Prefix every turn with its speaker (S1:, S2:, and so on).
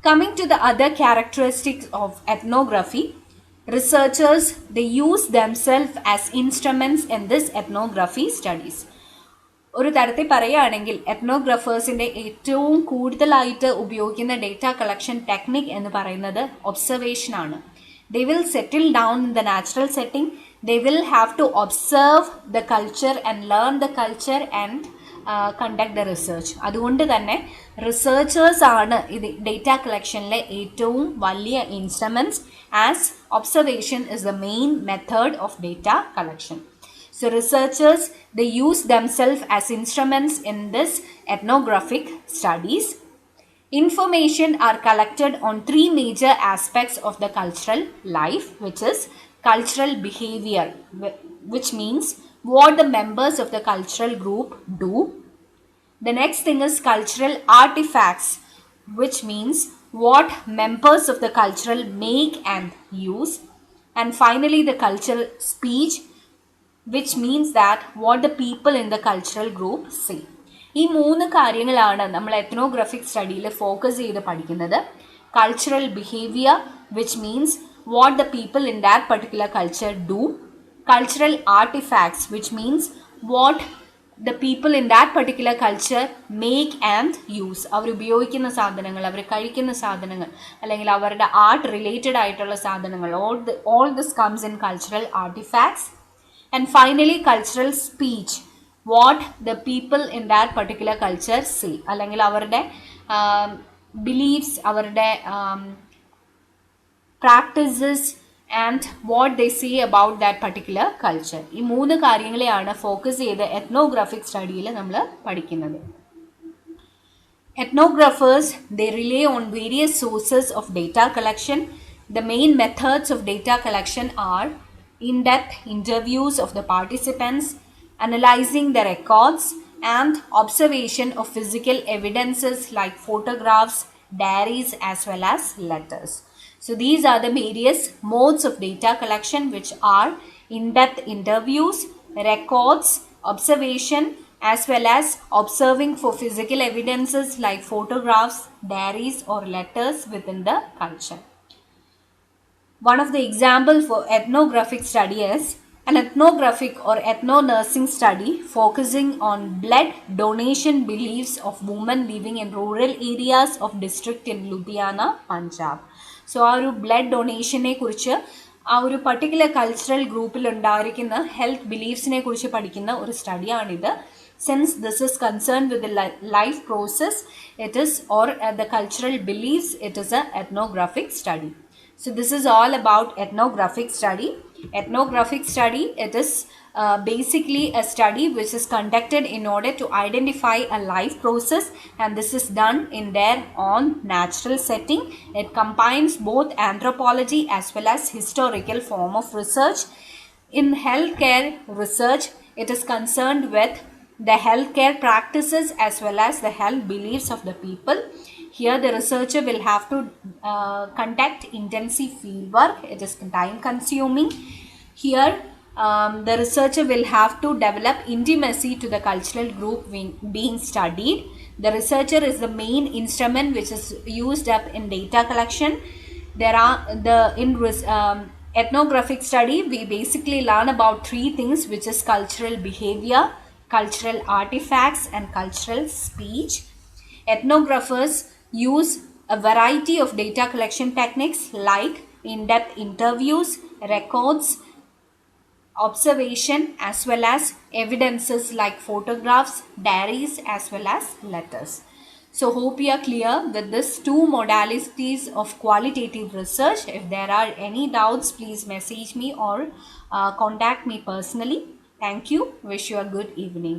S1: Coming to the other characteristics of ethnography, researchers they use themselves as instruments in this ethnography studies. ഒരു തരത്തിൽ പറയുകയാണെങ്കിൽ എത്നോഗ്രാഫേഴ്സിൻ്റെ ഏറ്റവും കൂടുതലായിട്ട് ഉപയോഗിക്കുന്ന ഡേറ്റ കളക്ഷൻ ടെക്നിക് എന്ന് പറയുന്നത് ഒബ്സർവേഷൻ ആണ്. They will settle down in the natural setting. They will have to observe the culture and learn the culture and conduct the research. അതുകൊണ്ട് തന്നെ റിസർച്ചേഴ്സ് ആണ് ഇത് ഡേറ്റ കളക്ഷനിലെ ഏറ്റവും വലിയ instruments, as observation is the main method of data collection. So researchers, they use themselves as instruments in this ethnographic studies. Information are collected on three major aspects of the cultural life, which is cultural behavior, which means what the members of the cultural group do. The next thing is cultural artifacts, which means what members of the cultural make and use. And finally, the cultural speech, which means that what the people in the cultural group say. ഈ മൂന്ന് കാര്യങ്ങളാണ് നമ്മൾ ethnographic സ്റ്റഡിയിൽ focus ചെയ്ത് പഠിക്കുന്നത്. Cultural behaviour, which means what the people in that particular culture do. Cultural artefacts, which means what the people in that particular culture make and use. അവർ ഉപയോഗിക്കുന്ന സാധനങ്ങൾ, അവർ കഴിക്കുന്ന സാധനങ്ങൾ, അല്ലെങ്കിൽ അവരുടെ ആർട്ട് റിലേറ്റഡ് ആയിട്ടുള്ള സാധനങ്ങൾ, all this comes in cultural artefacts. And finally, cultural speech, what the people in that particular culture say, അല്ലെങ്കിൽ അവരുടെ beliefs, അവരുടെ practices and what they say about that particular culture. ഈ മൂന്ന് കാര്യങ്ങളെയാണ് ഫോക്കസ് ചെയ്ത് ethnographic സ്റ്റഡിയിൽ നമ്മൾ പഠിക്കുന്നത്. Ethnographers, they rely on various sources of data collection. The main methods of data collection are in-depth interviews of the participants, analyzing the records, and observation of physical evidences like photographs, diaries, as well as letters. So these are the various modes of data collection, which are in-depth interviews, records, observation, as well as observing for physical evidences like photographs, diaries, or letters within the culture. One of the examples for ethnographic study is an ethnographic or ethno-nursing study focusing on blood donation beliefs of women living in rural areas of district in Ludhiana, Punjab. So ആ ഒരു blood ഡൊണേഷനെ കുറിച്ച്, ആ ഒരു particular cultural ഗ്രൂപ്പിൽ ഉണ്ടായിരിക്കുന്ന health ബിലീഫ്സിനെ കുറിച്ച് പഠിക്കുന്ന ഒരു സ്റ്റഡിയാണിത്. Since this is concerned with the life process, it is, or the cultural beliefs, it is a ethnographic study. So this is all about ethnographic study. Ethnographic study, it is basically a study which is conducted in order to identify a life process, and this is done in their own natural setting. It combines both anthropology as well as historical form of research. In healthcare research, it is concerned with the healthcare practices as well as the health beliefs of the people. Here the researcher will have to conduct intensive field work. It is time consuming. Here the researcher will have to develop intimacy to the cultural group being studied. The researcher is the main instrument which is used up in data collection. There are ethnographic study, we basically learn about three things, which is cultural behavior, cultural artifacts, and cultural speech. Ethnographers use a variety of data collection techniques like in-depth interviews, records, observation, as well as evidences like photographs, diaries, as well as letters. So hope you are clear with these two modalities of qualitative research. If there are any doubts, please message me or contact me personally. Thank you. Wish you a good evening.